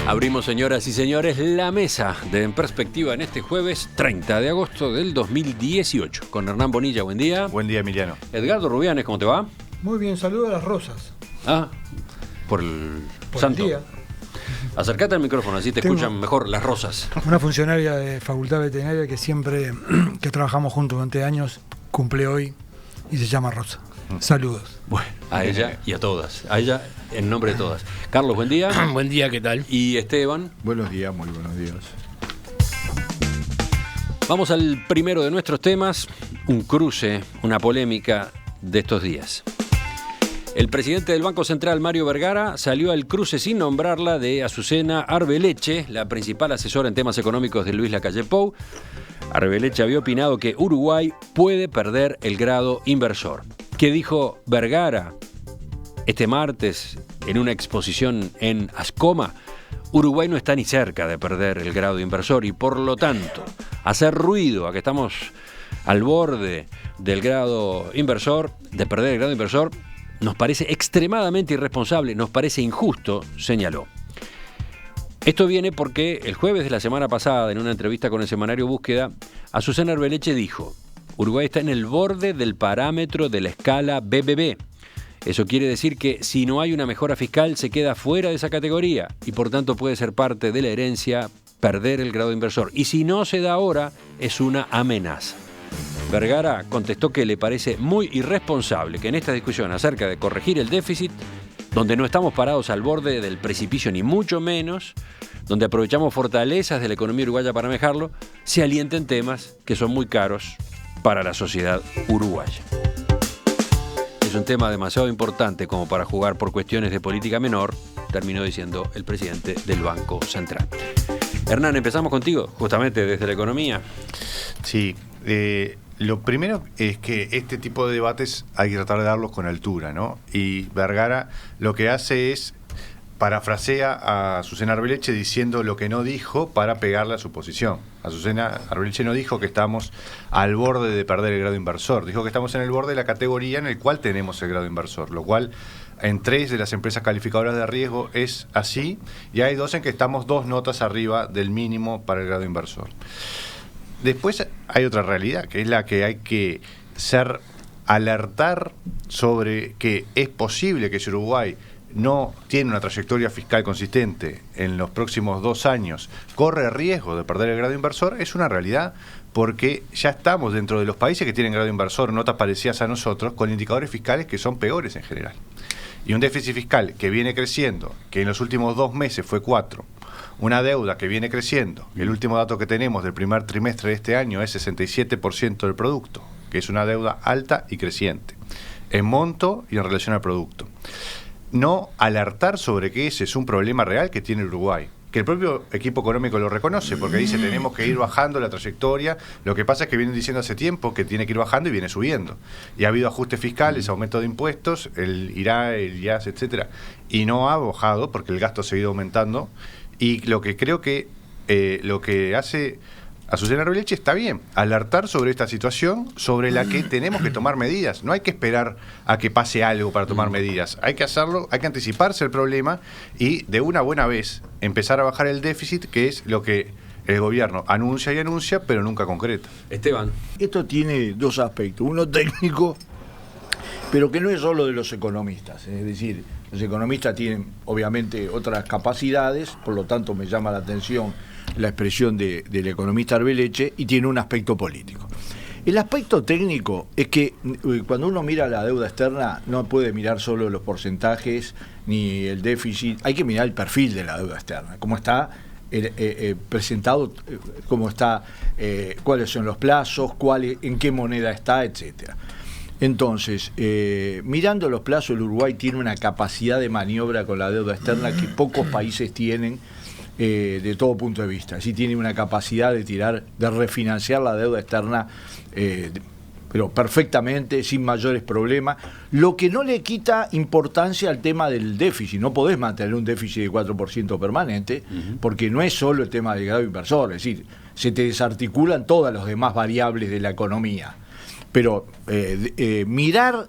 Abrimos, señoras y señores, la mesa de En Perspectiva en este jueves 30 de agosto del 2018. Con Hernán Bonilla, buen día. Buen día, Emiliano. Edgardo Rubianes, ¿cómo te va? Muy bien, saludo a las rosas. Ah, por el Por santo. el día. Acércate al micrófono, así te escuchan mejor las rosas. Una funcionaria de Facultad Veterinaria que siempre, que trabajamos juntos durante años, cumple hoy y se llama Rosa. Saludos. Bueno, a ella y a todas. A ella en nombre de todas. Carlos, buen día. Buen día, ¿qué tal? Y Esteban. Buenos días, muy buenos días. Vamos al primero de nuestros temas, un cruce, una polémica de estos días. El presidente del Banco Central, Mario Vergara, salió al cruce sin nombrarla de Azucena Arbeleche, la principal asesora en temas económicos de Luis Lacalle Pou. Arbeleche había opinado que Uruguay puede perder el grado inversor. ¿Qué dijo Vergara este martes en una exposición en Ascoma? Uruguay no está ni cerca de perder el grado inversor y por lo tanto hacer ruido a que estamos al borde del grado inversor, de perder el grado inversor, nos parece extremadamente irresponsable, nos parece injusto, señaló. Esto viene porque el jueves de la semana pasada, en una entrevista con el semanario Búsqueda, Azucena Arbeleche dijo: Uruguay está en el borde del parámetro de la escala BBB. Eso quiere decir que si no hay una mejora fiscal se queda fuera de esa categoría y por tanto puede ser parte de la herencia perder el grado inversor. Y si no se da ahora, es una amenaza. Vergara contestó que le parece muy irresponsable que en esta discusión acerca de corregir el déficit, donde no estamos parados al borde del precipicio ni mucho menos, donde aprovechamos fortalezas de la economía uruguaya para manejarlo, se alienten temas que son muy caros para la sociedad uruguaya. Es un tema demasiado importante como para jugar por cuestiones de política menor, terminó diciendo el presidente del Banco Central. Hernán, empezamos contigo, justamente desde la economía. Sí, lo primero es que este tipo de debates hay que tratar de darlos con altura, ¿no? Y Vergara lo que hace es parafrasea a Azucena Arbeleche diciendo lo que no dijo para pegarle a su posición. Azucena Arbeleche no dijo que estamos al borde de perder el grado inversor, dijo que estamos en el borde de la categoría en el cual tenemos el grado inversor, lo cual en 3 de las empresas calificadoras de riesgo es así, y hay 2 en que estamos 2 notas arriba del mínimo para el grado inversor. Después hay otra realidad, que es la que hay que alertar sobre que es posible que si Uruguay no tiene una trayectoria fiscal consistente en los próximos 2 años, corre riesgo de perder el grado inversor, es una realidad porque ya estamos dentro de los países que tienen grado inversor, notas parecidas a nosotros, con indicadores fiscales que son peores en general. Y un déficit fiscal que viene creciendo, que en los últimos 2 meses fue 4, una deuda que viene creciendo, el último dato que tenemos del primer trimestre de este año es 67% del producto, que es una deuda alta y creciente, en monto y en relación al producto. No alertar sobre que ese es un problema real que tiene Uruguay, que el propio equipo económico lo reconoce, porque dice tenemos que ir bajando la trayectoria, lo que pasa es que vienen diciendo hace tiempo que tiene que ir bajando y viene subiendo, y ha habido ajustes fiscales, aumento de impuestos, el IRA, el IAS, etcétera, y no ha bajado porque el gasto ha seguido aumentando, y lo que creo que lo que hace Azucena Arbeleche está bien, alertar sobre esta situación sobre la que tenemos que tomar medidas. No hay que esperar a que pase algo para tomar medidas. Hay que hacerlo, hay que anticiparse el problema y de una buena vez empezar a bajar el déficit, que es lo que el gobierno anuncia y anuncia, pero nunca concreta. Esteban. Esto tiene 2 aspectos. Uno técnico, pero que no es solo de los economistas. Es decir, los economistas tienen obviamente otras capacidades, por lo tanto me llama la atención la expresión del economista Arbeleche, y tiene un aspecto político. El aspecto técnico es que cuando uno mira la deuda externa no puede mirar solo los porcentajes ni el déficit, hay que mirar el perfil de la deuda externa, cómo está presentado, cómo está, cuáles son los plazos, en qué moneda está, etcétera. Entonces, mirando los plazos, el Uruguay tiene una capacidad de maniobra con la deuda externa que pocos países tienen, de todo punto de vista. Sí tiene una capacidad de refinanciar la deuda externa, pero perfectamente, sin mayores problemas, lo que no le quita importancia al tema del déficit. No podés mantener un déficit de 4% permanente, porque no es solo el tema del grado inversor, es decir, se te desarticulan todas las demás variables de la economía. Pero mirar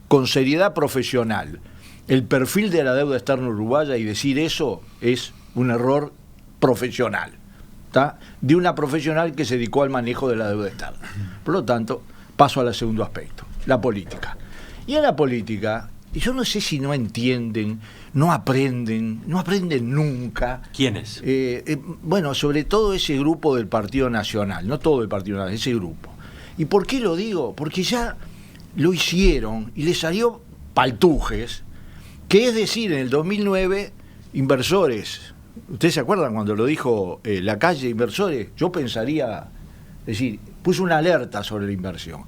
con seriedad profesional el perfil de la deuda externa uruguaya y decir eso es un error profesional, ¿tá? De una profesional que se dedicó al manejo de la deuda externa. Por lo tanto, paso al segundo aspecto, la política. Y en la política, yo no sé si no entienden, no aprenden nunca. ¿Quiénes? Bueno, sobre todo ese grupo del Partido Nacional, no todo el Partido Nacional, ese grupo. ¿Y por qué lo digo? Porque ya lo hicieron y les salió paltujes, que es decir, en el 2009, inversores. ¿Ustedes se acuerdan cuando lo dijo Lacalle, inversores? Yo pensaría, es decir, puso una alerta sobre la inversión.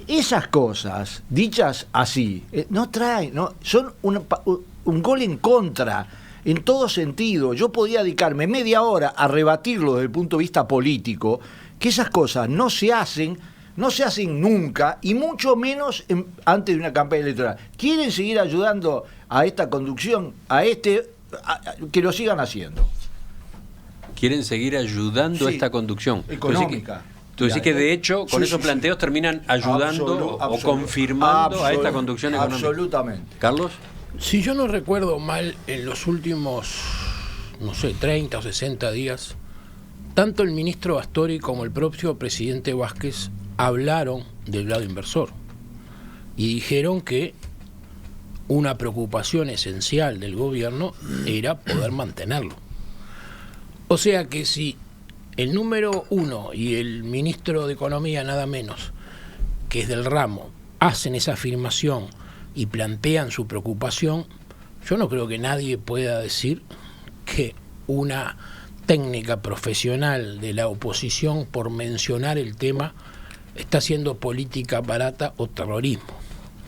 Esas cosas, dichas así, no traen, son un gol en contra, en todo sentido. Yo podía dedicarme media hora a rebatirlo desde el punto de vista político, que esas cosas no se hacen nunca, y mucho menos antes de una campaña electoral. ¿Quieren seguir ayudando a esta conducción, que lo sigan haciendo? ¿Quieren seguir ayudando a esta conducción? Económica. Tú decís que de hecho con esos planteos terminan ayudando o confirmando a esta conducción económica. Absolutamente. ¿Carlos? Si yo no recuerdo mal, en los últimos, 30 o 60 días, tanto el ministro Astori como el propio presidente Vázquez hablaron del lado inversor y dijeron que una preocupación esencial del gobierno era poder mantenerlo. O sea que si el número uno y el ministro de Economía, nada menos, que es del ramo, hacen esa afirmación y plantean su preocupación, yo no creo que nadie pueda decir que una técnica profesional de la oposición, por mencionar el tema, está haciendo política barata o terrorismo.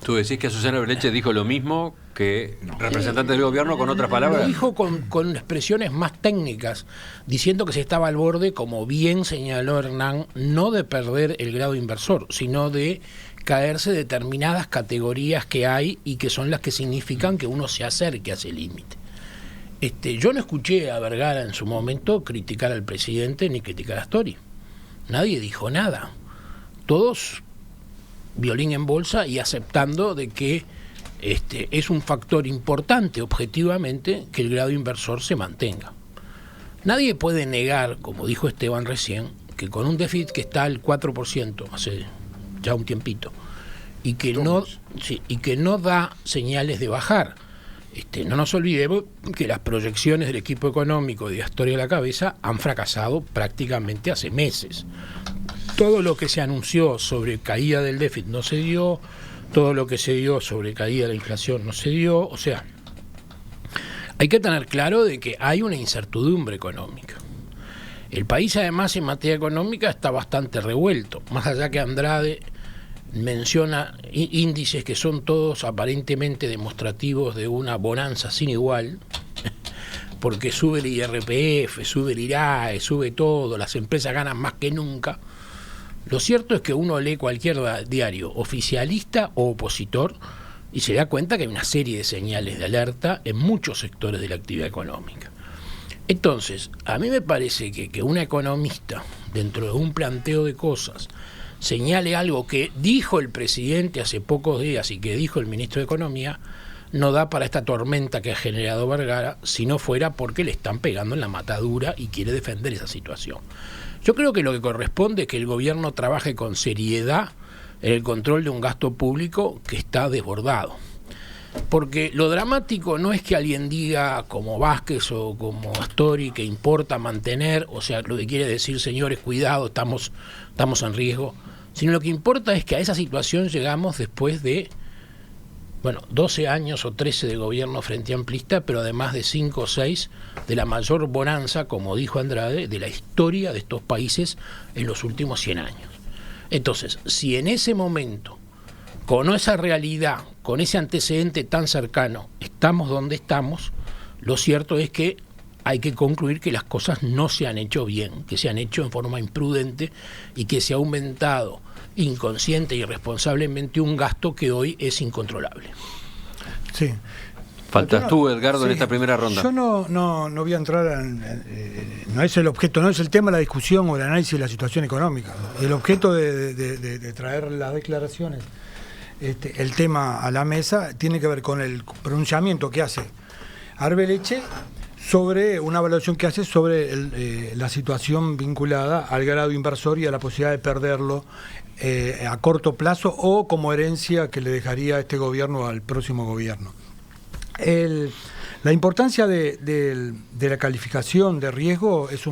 ¿Tú decís que Susana Berleche dijo lo mismo que representante del gobierno, con otras palabras? Lo dijo con expresiones más técnicas, diciendo que se estaba al borde, como bien señaló Hernán, no de perder el grado inversor, sino de caerse determinadas categorías que hay y que son las que significan que uno se acerque a ese límite. Yo no escuché a Vergara en su momento criticar al presidente ni criticar a Astori. Nadie dijo nada. Todos violín en bolsa y aceptando de que es un factor importante objetivamente que el grado inversor se mantenga. Nadie puede negar, como dijo Esteban recién, que con un déficit que está al 4% hace ya un tiempito y que no da señales de bajar. No nos olvidemos que las proyecciones del equipo económico de Astori a la cabeza han fracasado prácticamente hace meses. Todo lo que se anunció sobre caída del déficit no se dio, todo lo que se dio sobre caída de la inflación no se dio, o sea, hay que tener claro de que hay una incertidumbre económica. El país además en materia económica está bastante revuelto, más allá que Andrade menciona índices que son todos aparentemente demostrativos de una bonanza sin igual, porque sube el IRPF, sube el IRAE, sube todo, las empresas ganan más que nunca. Lo cierto es que uno lee cualquier diario, oficialista o opositor, y se da cuenta que hay una serie de señales de alerta en muchos sectores de la actividad económica. Entonces, a mí me parece que una economista, dentro de un planteo de cosas, señale algo que dijo el presidente hace pocos días y que dijo el ministro de Economía, no da para esta tormenta que ha generado Vergara, si no fuera porque le están pegando en la matadura y quiere defender esa situación. Yo creo que lo que corresponde es que el gobierno trabaje con seriedad en el control de un gasto público que está desbordado. Porque lo dramático no es que alguien diga, como Vázquez o como Astori, que importa mantener, o sea, lo que quiere decir, señores, cuidado, estamos en riesgo, sino lo que importa es que a esa situación llegamos después de 12 años o 13 de gobierno frente amplista, pero además de 5 o 6 de la mayor bonanza, como dijo Andrade, de la historia de estos países en los últimos 100 años. Entonces, si en ese momento, con esa realidad, con ese antecedente tan cercano, estamos donde estamos, lo cierto es que hay que concluir que las cosas no se han hecho bien, que se han hecho en forma imprudente y que se ha aumentado inconsciente y irresponsablemente un gasto que hoy es incontrolable. Sí. Faltas tú, Edgardo, en esta primera ronda. Yo no voy a entrar no es el objeto, no es el tema de la discusión o el análisis de la situación económica. El objeto de traer las declaraciones, el tema a la mesa, tiene que ver con el pronunciamiento que hace Arbeleche sobre una evaluación que hace sobre la situación vinculada al grado inversor y a la posibilidad de perderlo a corto plazo o como herencia que le dejaría este gobierno al próximo gobierno. La importancia de la calificación de riesgo es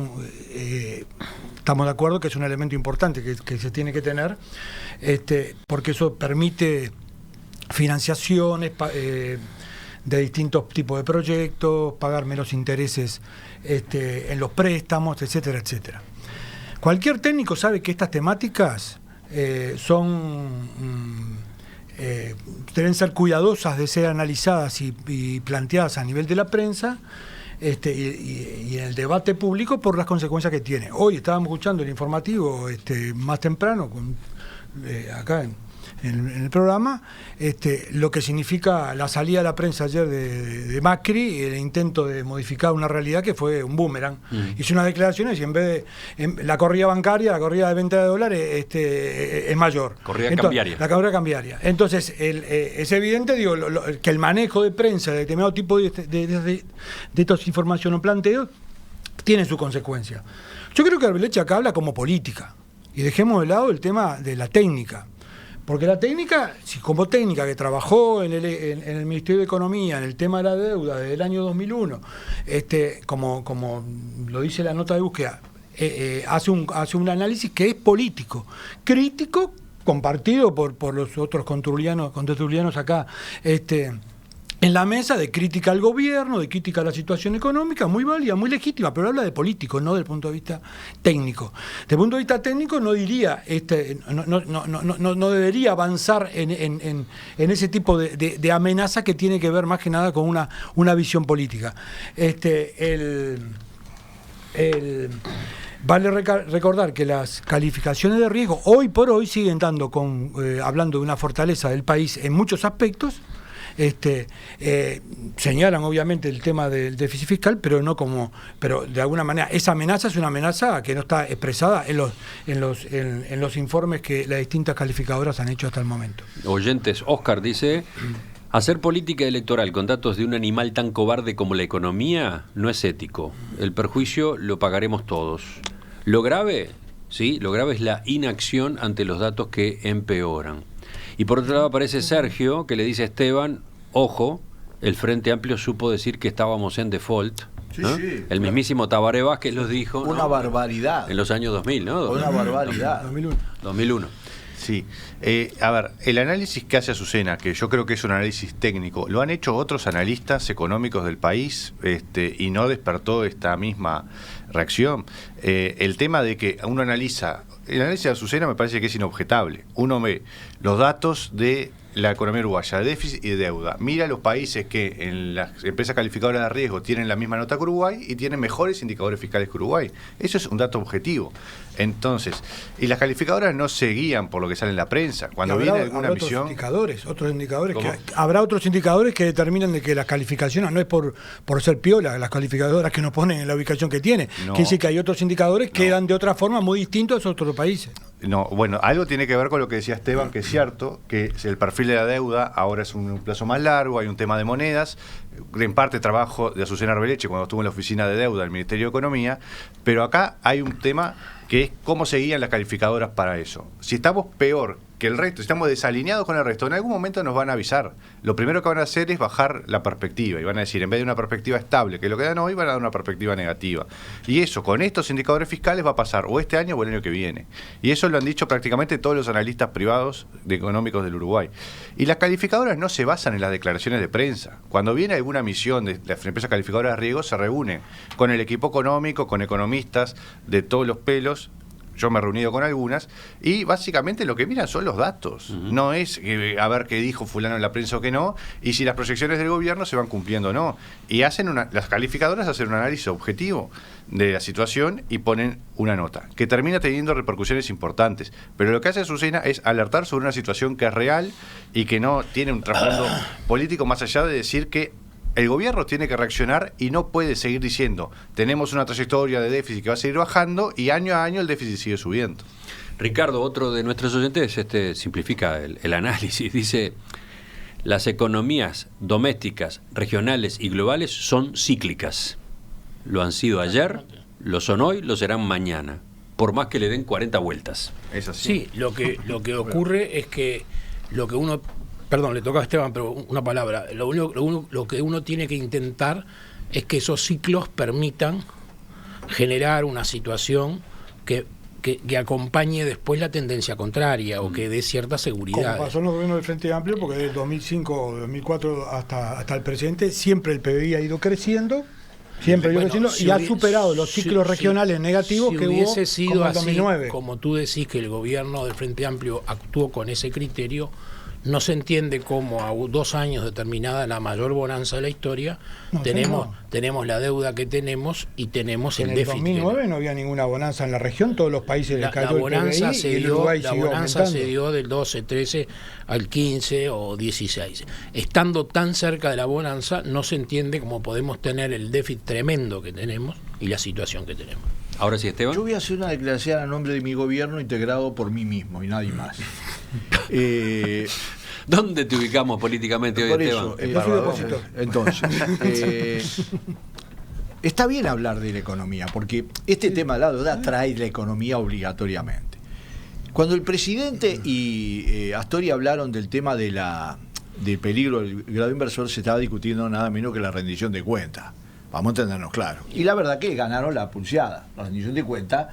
estamos de acuerdo que es un elemento importante que se tiene que tener, porque eso permite financiaciones de distintos tipos de proyectos, pagar menos intereses en los préstamos, etcétera, etcétera. Cualquier técnico sabe que estas temáticas deben ser cuidadosas de ser analizadas y planteadas a nivel de la prensa y en el debate público por las consecuencias que tiene. Hoy estábamos escuchando el informativo más temprano acá en el programa, lo que significa la salida a la prensa ayer de Macri y el intento de modificar una realidad que fue un boomerang. Hizo unas declaraciones y en vez de la corrida bancaria, la corrida de venta de dólares es mayor. Cambiaria. La corrida cambiaria. Entonces, es evidente que el manejo de prensa de determinado tipo de estas informaciones o planteos tiene su consecuencia. Yo creo que Arbeleche acá habla como política y dejemos de lado el tema de la técnica. Porque la técnica, como técnica que trabajó en el Ministerio de Economía, en el tema de la deuda desde el año 2001, como lo dice la nota de búsqueda, hace un análisis que es político, crítico, compartido por los otros contertulianos acá, en la mesa, de crítica al gobierno, de crítica a la situación económica, muy válida, muy legítima, pero habla de político, no del punto de vista técnico. Desde el punto de vista técnico no diría, no debería avanzar en ese tipo de amenaza que tiene que ver más que nada con una visión política. Vale recordar que las calificaciones de riesgo hoy por hoy siguen hablando de una fortaleza del país en muchos aspectos. Señalan obviamente el tema del déficit fiscal, pero de alguna manera esa amenaza es una amenaza que no está expresada en los informes que las distintas calificadoras han hecho hasta el momento. Oyentes, Oscar dice: hacer política electoral con datos de un animal tan cobarde como la economía no es ético. El perjuicio lo pagaremos todos. Lo grave es la inacción ante los datos que empeoran. Y por otro lado aparece Sergio, que le dice a Esteban: ojo, el Frente Amplio supo decir que estábamos en default. Sí, ¿no? sí, el mismísimo Tabaré Vázquez los dijo. Una barbaridad. En los años 2000, ¿no? Una barbaridad. 2001. Sí. A ver, el análisis que hace Azucena, que yo creo que es un análisis técnico, lo han hecho otros analistas económicos del país y no despertó esta misma reacción. El tema de que uno analiza, el análisis de Azucena me parece que es inobjetable. Uno ve los datos de la economía uruguaya, de déficit y de deuda. Mira los países que en las empresas calificadoras de riesgo tienen la misma nota que Uruguay y tienen mejores indicadores fiscales que Uruguay. Eso es un dato objetivo. Entonces, y las calificadoras no se guían por lo que sale en la prensa. Cuando viene alguna misión... Otros indicadores habrá otros indicadores que determinan de que las calificaciones no es por ser piola, las calificadoras que nos ponen en la ubicación que tiene. No. Quiere decir que hay otros indicadores que eran de otra forma muy distintos a esos otros países. No, bueno, algo tiene que ver con lo que decía Esteban, que es cierto, que el perfil de la deuda ahora es un plazo más largo, hay un tema de monedas, en parte trabajo de Azucena Arbeleche cuando estuvo en la oficina de deuda del Ministerio de Economía, pero acá hay un tema que es cómo se guían las calificadoras para eso. Si estamos peor que el resto, si estamos desalineados con el resto, en algún momento nos van a avisar. Lo primero que van a hacer es bajar la perspectiva y van a decir, en vez de una perspectiva estable, que es lo que dan hoy, van a dar una perspectiva negativa. Y eso, con estos indicadores fiscales, va a pasar o este año o el año que viene. Y eso lo han dicho prácticamente todos los analistas privados económicos del Uruguay. Y las calificadoras no se basan en las declaraciones de prensa. Cuando viene alguna misión de las empresas calificadoras de riesgo, se reúnen con el equipo económico, con economistas de todos los pelos. Yo me he reunido con algunas y básicamente lo que miran son los datos. No es a ver qué dijo fulano en la prensa o qué no, y si las proyecciones del gobierno se van cumpliendo o no. Y las calificadoras hacen un análisis objetivo de la situación y ponen una nota, que termina teniendo repercusiones importantes. Pero lo que hace Azucena es alertar sobre una situación que es real y que no tiene un trasfondo político más allá de decir que el gobierno tiene que reaccionar y no puede seguir diciendo tenemos una trayectoria de déficit que va a seguir bajando y año a año el déficit sigue subiendo. Ricardo, otro de nuestros oyentes simplifica el análisis, dice: las economías domésticas, regionales y globales son cíclicas. lo han sido ayer, lo son hoy, lo serán mañana, por más que le den 40 vueltas. Es así. Sí, lo que ocurre es que lo que uno, perdón, le toca a Esteban, pero una palabra, lo que uno tiene que intentar es que esos ciclos permitan generar una situación que acompañe después la tendencia contraria o que dé cierta seguridad. Como pasó en los gobiernos del Frente Amplio, porque desde el 2005 o 2004 hasta el presente, siempre el PBI ha ido creciendo, y ha superado los ciclos regionales negativos que hubiese hubo sido como en así, 2009. como tú decís que el gobierno del Frente Amplio actuó con ese criterio, no se entiende cómo a 2 años determinada la mayor bonanza de la historia tenemos la deuda que tenemos y tenemos el déficit. En el 2009 no había ninguna bonanza en la región, todos los países les cayó el PBI y el Uruguay siguió bonanza aumentando. se dio del 12, 13 al 15 o 16. Estando tan cerca de la bonanza, no se entiende cómo podemos tener el déficit tremendo que tenemos y la situación que tenemos. Ahora sí, Esteban. Yo voy a hacer una declaración a nombre de mi gobierno integrado por mí mismo y nadie más. ¿Dónde te ubicamos políticamente hoy, Por Esteban? eso, Yo soy opositor. Entonces, está bien hablar de la economía, porque este tema de la deuda trae la economía obligatoriamente. Cuando el presidente y Astori hablaron del tema del peligro del grado inversor, se estaba discutiendo nada menos que la rendición de cuentas. Vamos a entendernos claro. Y la verdad que ganaron la pulseada. La rendición de cuentas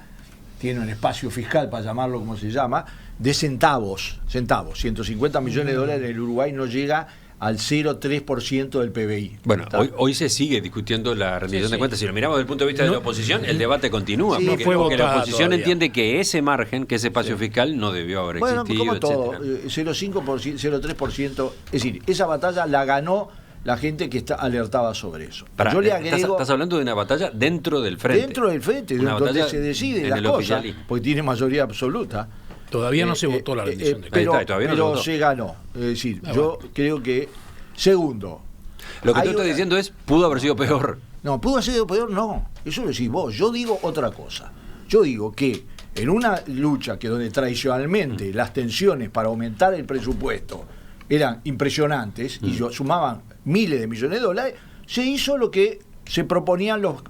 tiene un espacio fiscal, para llamarlo como se llama, de centavos. 150 millones de dólares en el Uruguay no llega al 0,3% del PBI. Bueno, hoy se sigue discutiendo la rendición de cuentas. Si lo miramos desde el punto de vista de la oposición, el debate continúa. Sí, porque la oposición todavía entiende que ese margen, que ese espacio fiscal no debió haber existido, como todo, etcétera. 0,5%, 0,3%. Es decir, esa batalla la ganó la gente que alertaba sobre eso. Yo le agrego, estás hablando de una batalla dentro del frente. Dentro del frente, una donde batalla se deciden en las el cosas, oficialismo. porque tiene mayoría absoluta. Todavía no se votó la rendición de Pero, cuentas. Ahí está, todavía no se votó. se ganó. Es decir, yo creo que, segundo, Lo que hay tú estás una- diciendo es, pudo haber sido peor. No, ¿pudo haber sido peor? No, eso lo decís vos. Yo digo otra cosa. Yo digo que en una lucha que donde tradicionalmente las tensiones para aumentar el presupuesto eran impresionantes y sumaban miles de millones de dólares, se hizo lo que se proponían los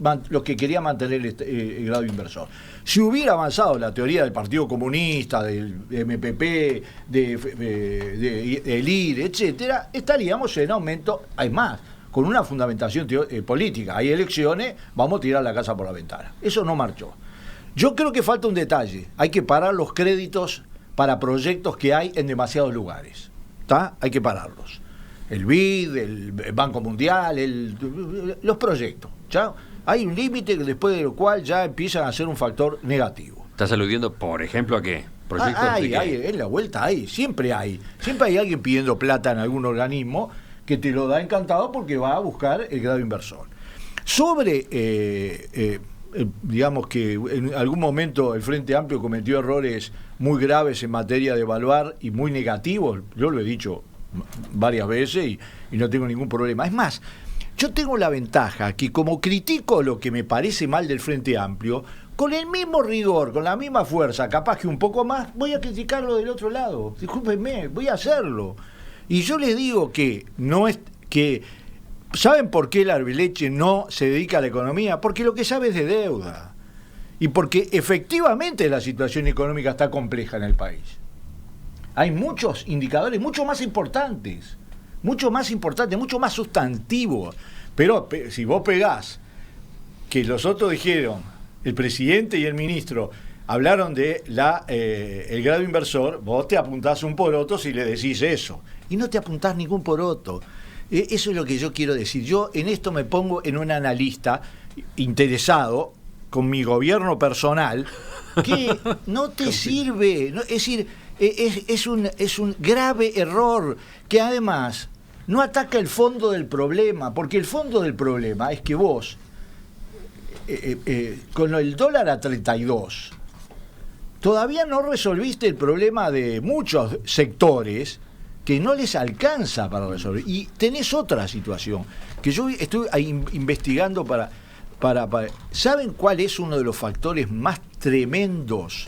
que querían mantener el grado inversor. Si hubiera avanzado la teoría del Partido Comunista, del MPP, del IRE, etcétera, estaríamos en aumento, hay más, con una fundamentación política. Hay elecciones, vamos a tirar la casa por la ventana. Eso no marchó. Yo creo que falta un detalle. Hay que parar los créditos para proyectos que hay en demasiados lugares. ¿Está? Hay que pararlos. El BID, el Banco Mundial, los proyectos. ¿Ya? Hay un límite después de lo cual ya empiezan a ser un factor negativo. ¿Estás aludiendo, por ejemplo, a qué? ¿Proyectos de qué? Hay, en la vuelta hay, siempre hay. Siempre hay alguien pidiendo plata en algún organismo que te lo da encantado porque va a buscar el grado inversor. Sobre, digamos que en algún momento el Frente Amplio cometió errores muy graves en materia de evaluar y muy negativos, yo lo he dicho varias veces y no tengo ningún problema. Es más, yo tengo la ventaja que como critico lo que me parece mal del Frente Amplio, con el mismo rigor, con la misma fuerza, capaz que un poco más, voy a criticarlo del otro lado. Discúlpenme, voy a hacerlo. Y yo les digo que no es que ¿saben por qué el Arbeleche no se dedica a la economía? Porque lo que sabe es de deuda. Y porque efectivamente la situación económica está compleja en el país. Hay muchos indicadores mucho más importantes, mucho más sustantivos. Pero si vos pegás que los otros dijeron, el presidente y el ministro hablaron de el grado inversor, vos te apuntás un poroto si le decís eso. Y no te apuntás ningún poroto. Eso es lo que yo quiero decir. Yo en esto me pongo en un analista interesado con mi gobierno personal que no te sirve. Es decir, es un grave error que además no ataca el fondo del problema, porque el fondo del problema es que vos, con el dólar a 32, todavía no resolviste el problema de muchos sectores que no les alcanza para resolver. Y tenés otra situación, que yo estoy investigando para ¿saben cuál es uno de los factores más tremendos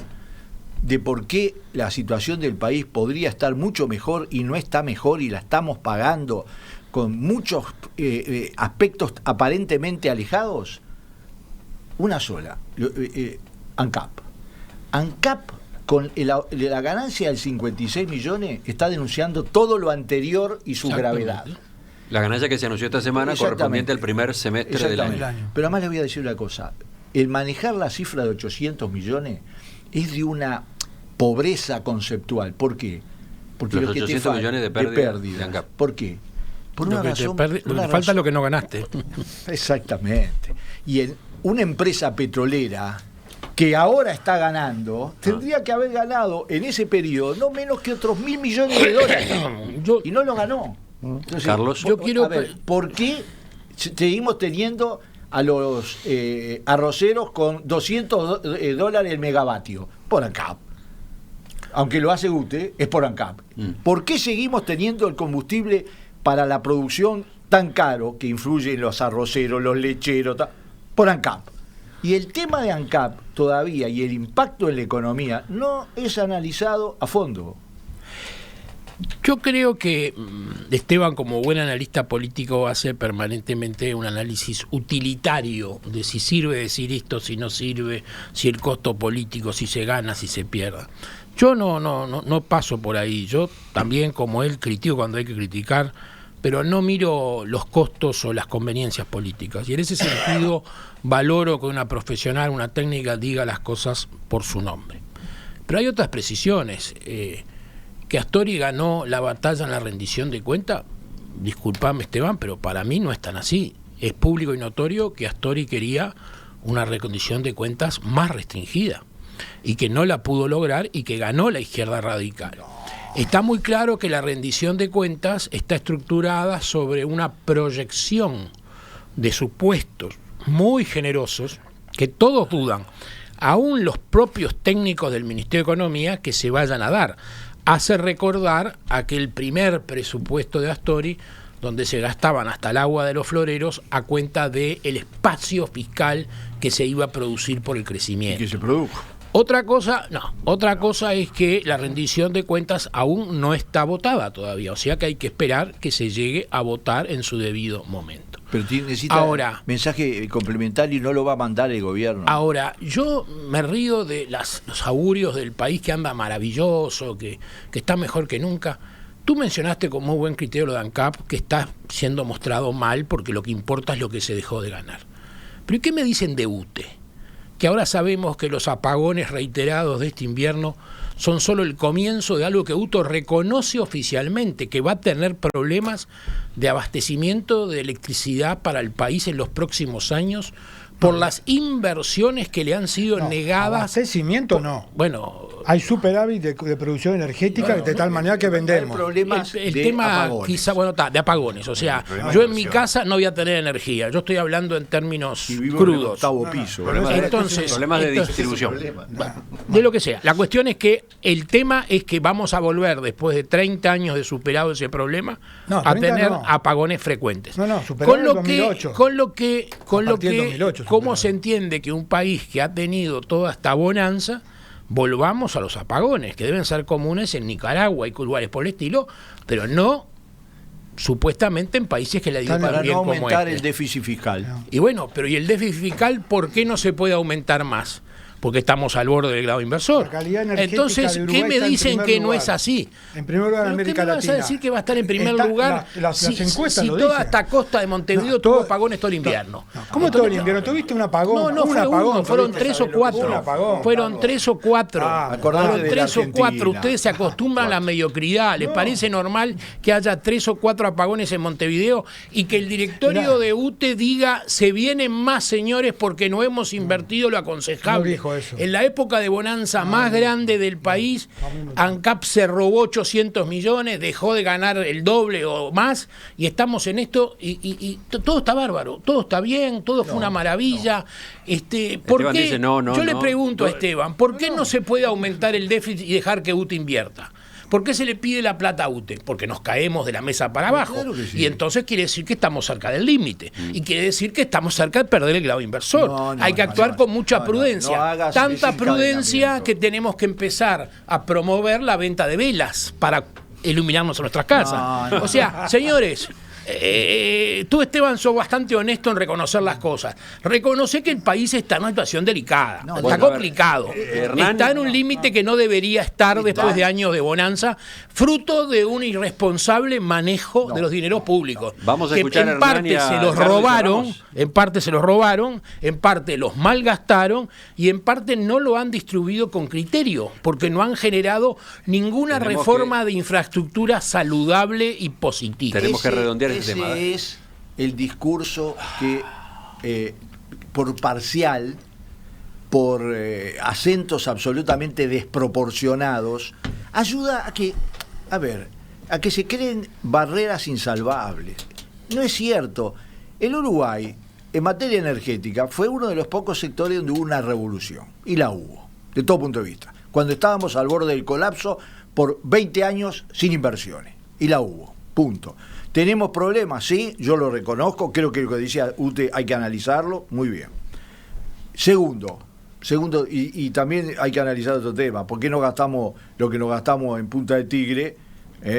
de por qué la situación del país podría estar mucho mejor y no está mejor y la estamos pagando con muchos aspectos aparentemente alejados? una sola, ANCAP. ANCAP, con la ganancia de 56 millones, está denunciando todo lo anterior y su gravedad. La ganancia que se anunció esta semana correspondiente al primer semestre del año. Pero además les voy a decir una cosa. El manejar la cifra de 800 millones es de una pobreza conceptual. ¿Por qué? Porque los 800 millones de pérdidas de ANCAP. ¿Por qué? Por una razón. Falta lo que no ganaste. Exactamente. Y en una empresa petrolera que ahora está ganando, tendría que haber ganado en ese periodo no menos que otros $1.000 millones y no lo ganó. Entonces, Carlos, yo quiero... A ver, ¿por qué seguimos teniendo a los arroceros con $200 el megavatio? Por ANCAP. Aunque lo hace UTE, es por ANCAP. ¿Por qué seguimos teniendo el combustible para la producción tan caro que influye en los arroceros, los lecheros? Por ANCAP. Y el tema de ANCAP todavía y el impacto en la economía no es analizado a fondo. Yo creo que Esteban, como buen analista político, hace permanentemente un análisis utilitario de si sirve decir esto, si no sirve, si el costo político, si se gana, si se pierde. Yo no paso por ahí. Yo también, como él, critico cuando hay que criticar, pero no miro los costos o las conveniencias políticas. Y en ese sentido valoro que una profesional, una técnica, diga las cosas por su nombre. Pero hay otras precisiones. Que Astori ganó la batalla en la rendición de cuentas, disculpame Esteban, pero para mí no es tan así. Es público y notorio que Astori quería una rendición de cuentas más restringida y que no la pudo lograr y que ganó la izquierda radical. Está muy claro que la rendición de cuentas está estructurada sobre una proyección de supuestos muy generosos que todos dudan, aún los propios técnicos del Ministerio de Economía, que se vayan a dar. Hace recordar aquel primer presupuesto de Astori, donde se gastaban hasta el agua de los floreros a cuenta del espacio fiscal que se iba a producir por el crecimiento. Y que se produjo. Otra cosa es que la rendición de cuentas aún no está votada todavía, o sea que hay que esperar que se llegue a votar en su debido momento. Pero necesita mensaje complementario y no lo va a mandar el gobierno. Ahora, yo me río de los augurios del país que anda maravilloso, que está mejor que nunca. Tú mencionaste con muy buen criterio lo de ANCAP, que está siendo mostrado mal porque lo que importa es lo que se dejó de ganar. Pero ¿y qué me dicen de UTE? Que ahora sabemos que los apagones reiterados de este invierno son solo el comienzo de algo que UTE reconoce oficialmente, que va a tener problemas de abastecimiento de electricidad para el país en los próximos años por las inversiones que le han sido negadas. Abastecimiento no. Bueno, hay superávit de producción energética de tal manera que vendemos. Problemas el de tema apagones. quizá, de apagones. O sea, yo en mi casa no voy a tener energía. Yo estoy hablando en términos crudos. Octavo piso. Entonces, problemas de distribución. De lo que sea. La cuestión es que el tema es que vamos a volver, después de 30 años de superado ese problema, a tener apagones frecuentes. Superado en 2008. Con lo que 2008, ¿cómo se entiende que un país que ha tenido toda esta bonanza, volvamos a los apagones, que deben ser comunes en Nicaragua y lugares por el estilo, pero no supuestamente en países que le dio para bien no como aumentar el déficit fiscal. Y bueno, pero ¿y el déficit fiscal por qué no se puede aumentar más? Porque estamos al borde del grado inversor. Entonces, ¿qué me dicen que no es así? En primer lugar, en América Latina. ¿Qué me vas a decir que va a estar en primer lugar las encuestas si toda esta costa de Montevideo tuvo apagones todo el invierno? ¿Cómo todo el invierno? ¿Tuviste un apagón? No fue uno, fueron 3 o 4. Fueron 3 o 4. Fueron 3 o 4. Ustedes se acostumbran a la mediocridad. ¿Les parece normal que haya 3 o 4 apagones en Montevideo y que el directorio de UTE diga se vienen más, señores, porque no hemos invertido lo aconsejable? En la época de bonanza más grande del país, ANCAP se robó 800 millones, dejó de ganar el doble o más, y estamos en esto, y todo está bárbaro, todo está bien, todo fue una maravilla. ¿Por qué? Dice, yo le pregunto a Esteban, ¿por qué no se puede aumentar el déficit y dejar que UTE invierta? ¿Por qué se le pide la plata a UTE? Porque nos caemos de la mesa para abajo. Claro que sí. Y entonces quiere decir que estamos cerca del límite. Y quiere decir que estamos cerca de perder el grado inversor. Hay que actuar con mucha prudencia. Tanta prudencia que tenemos que empezar a promover la venta de velas para iluminarnos en nuestras casas. O sea, señores, Tú, Esteban, sos bastante honesto en reconocer las cosas. Reconoce que el país está en una situación delicada, está complicado, está en un límite que no debería estar después de años de bonanza, fruto de un irresponsable manejo de los dineros públicos. Vamos a que escuchar en parte se los robaron, en parte los malgastaron y en parte no lo han distribuido con criterio, porque no han generado ninguna reforma de infraestructura saludable y positiva. Tenemos que redondear ese tema. Ese es el discurso que, por parcial, por acentos absolutamente desproporcionados, ayuda a que se creen barreras insalvables. No es cierto. El Uruguay, en materia energética, fue uno de los pocos sectores donde hubo una revolución, y la hubo, de todo punto de vista. Cuando estábamos al borde del colapso por 20 años sin inversiones, y la hubo, punto. ¿Tenemos problemas? Sí, yo lo reconozco, creo que lo que decía Ute hay que analizarlo, muy bien. Segundo, y también hay que analizar otro tema, ¿por qué no gastamos lo que nos gastamos en Punta del Tigre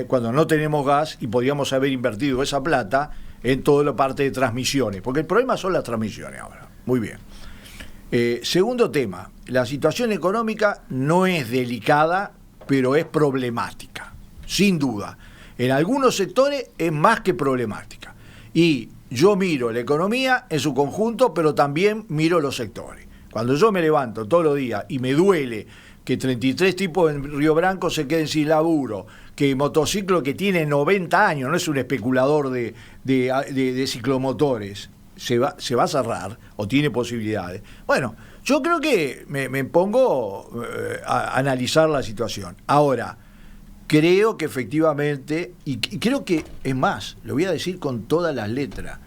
cuando no tenemos gas y podíamos haber invertido esa plata en toda la parte de transmisiones? Porque el problema son las transmisiones ahora. Muy bien. Segundo tema, la situación económica no es delicada, pero es problemática, sin duda. En algunos sectores es más que problemática. Y yo miro la economía en su conjunto, pero también miro los sectores. Cuando yo me levanto todos los días y me duele que 33 tipos en Río Branco se queden sin laburo, que motociclo que tiene 90 años, no es un especulador de ciclomotores, se va a cerrar o tiene posibilidades. Bueno, yo creo que me pongo a analizar la situación. Ahora, creo que efectivamente, y creo que, es más, lo voy a decir con todas las letras,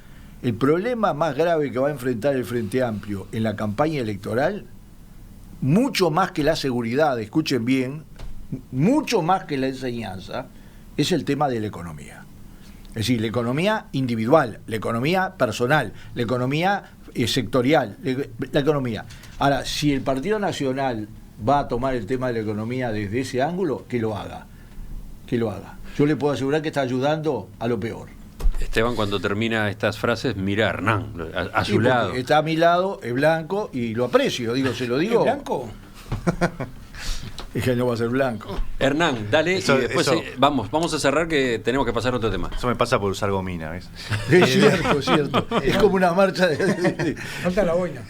el problema más grave que va a enfrentar el Frente Amplio en la campaña electoral, mucho más que la seguridad, escuchen bien, mucho más que la enseñanza, es el tema de la economía. Es decir, la economía individual, la economía personal, la economía sectorial, la economía. Ahora, si el Partido Nacional va a tomar el tema de la economía desde ese ángulo, que lo haga. Que lo haga. Yo le puedo asegurar que está ayudando a lo peor. Esteban, cuando termina estas frases, mira a Hernán, a su lado. Está a mi lado, es blanco, y lo aprecio, se lo digo. ¿Es blanco? Es que no va a ser blanco. Hernán, dale, y después vamos a cerrar, que tenemos que pasar a otro tema. Eso me pasa por usar gomina, ¿ves? Es cierto. Es como una marcha de... Falta la boina.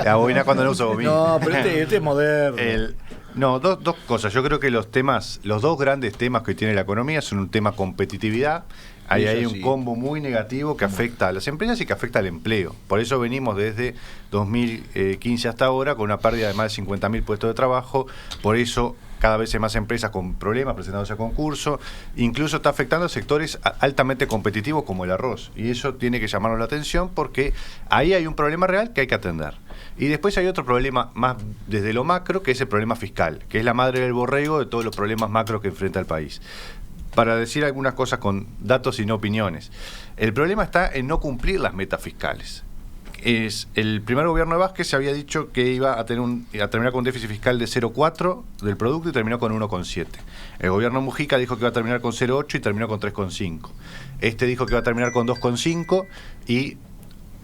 La boina cuando no uso gomina. No, pero este es moderno. Dos cosas. Yo creo que los dos grandes temas que tiene la economía son un tema competitividad. Ahí hay un combo muy negativo que afecta a las empresas y que afecta al empleo. Por eso venimos desde 2015 hasta ahora con una pérdida de más de 50.000 puestos de trabajo. Por eso cada vez hay más empresas con problemas presentándose a concurso. Incluso está afectando a sectores altamente competitivos como el arroz. Y eso tiene que llamarnos la atención porque ahí hay un problema real que hay que atender. Y después hay otro problema más desde lo macro, que es el problema fiscal, que es la madre del borrego de todos los problemas macro que enfrenta el país. Para decir algunas cosas con datos y no opiniones. El problema está en no cumplir las metas fiscales. El primer gobierno de Vázquez se había dicho que iba a terminar con un déficit fiscal de 0,4 del producto y terminó con 1,7. El gobierno Mujica dijo que iba a terminar con 0,8 y terminó con 3,5. Este dijo que iba a terminar con 2,5 y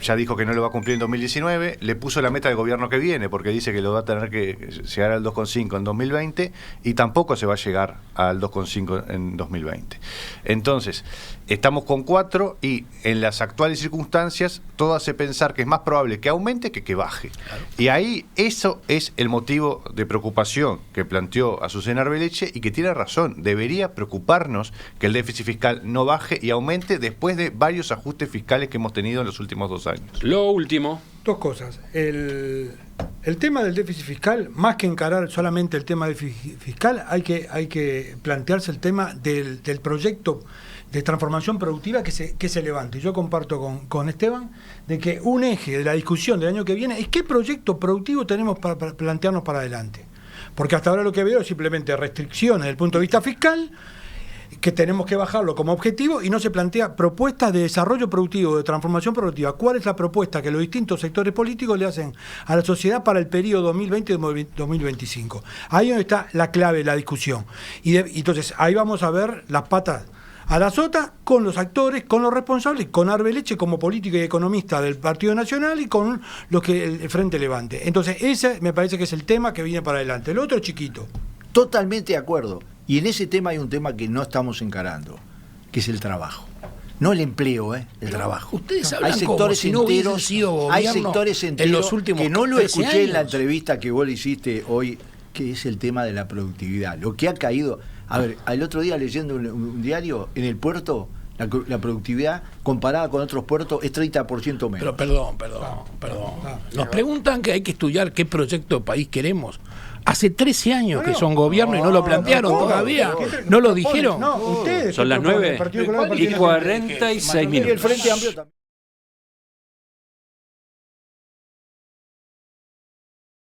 ya dijo que no lo va a cumplir en 2019, le puso la meta del gobierno que viene, porque dice que lo va a tener que llegar al 2,5 en 2020 y tampoco se va a llegar al 2,5 en 2020. Entonces, estamos con 4 y en las actuales circunstancias todo hace pensar que es más probable que aumente que baje. Claro. Y ahí eso es el motivo de preocupación que planteó Azucena Arbeleche y que tiene razón. Debería preocuparnos que el déficit fiscal no baje y aumente después de varios ajustes fiscales que hemos tenido en los últimos 2 años. Lo último. Dos cosas. El tema del déficit fiscal, más que encarar solamente el tema del déficit fiscal, hay que plantearse el tema del proyecto de transformación productiva que se levante. Yo comparto con Esteban de que un eje de la discusión del año que viene es qué proyecto productivo tenemos para plantearnos para adelante. Porque hasta ahora lo que veo es simplemente restricciones desde el punto de vista fiscal, que tenemos que bajarlo como objetivo y no se plantea propuestas de desarrollo productivo, de transformación productiva. ¿Cuál es la propuesta que los distintos sectores políticos le hacen a la sociedad para el periodo 2020-2025? Ahí donde está la clave de la discusión. Y entonces ahí vamos a ver las patas a la sota con los actores, con los responsables, con Arbeleche como político y economista del Partido Nacional y con los que el Frente Levante. Entonces, ese me parece que es el tema que viene para adelante. El otro es chiquito. Totalmente de acuerdo. Y en ese tema hay un tema que no estamos encarando, que es el trabajo. No el empleo, el trabajo. Ustedes hablan hay sectores como si no hubiesen enteros, sido gobierno hay sectores enteros en los últimos que no lo 13 escuché en la años. entrevista que vos le hiciste hoy, que es el tema de la productividad. Lo que ha caído. A ver, el otro día leyendo un diario, en el puerto, la productividad comparada con otros puertos es 30% menos. Pero perdón. Nos preguntan que hay que estudiar qué proyecto de país queremos. Hace 13 años que son gobierno y no lo plantearon todavía. ¿No lo dijeron? No, ustedes. Son las 9:46 Y el Frente Amplio también.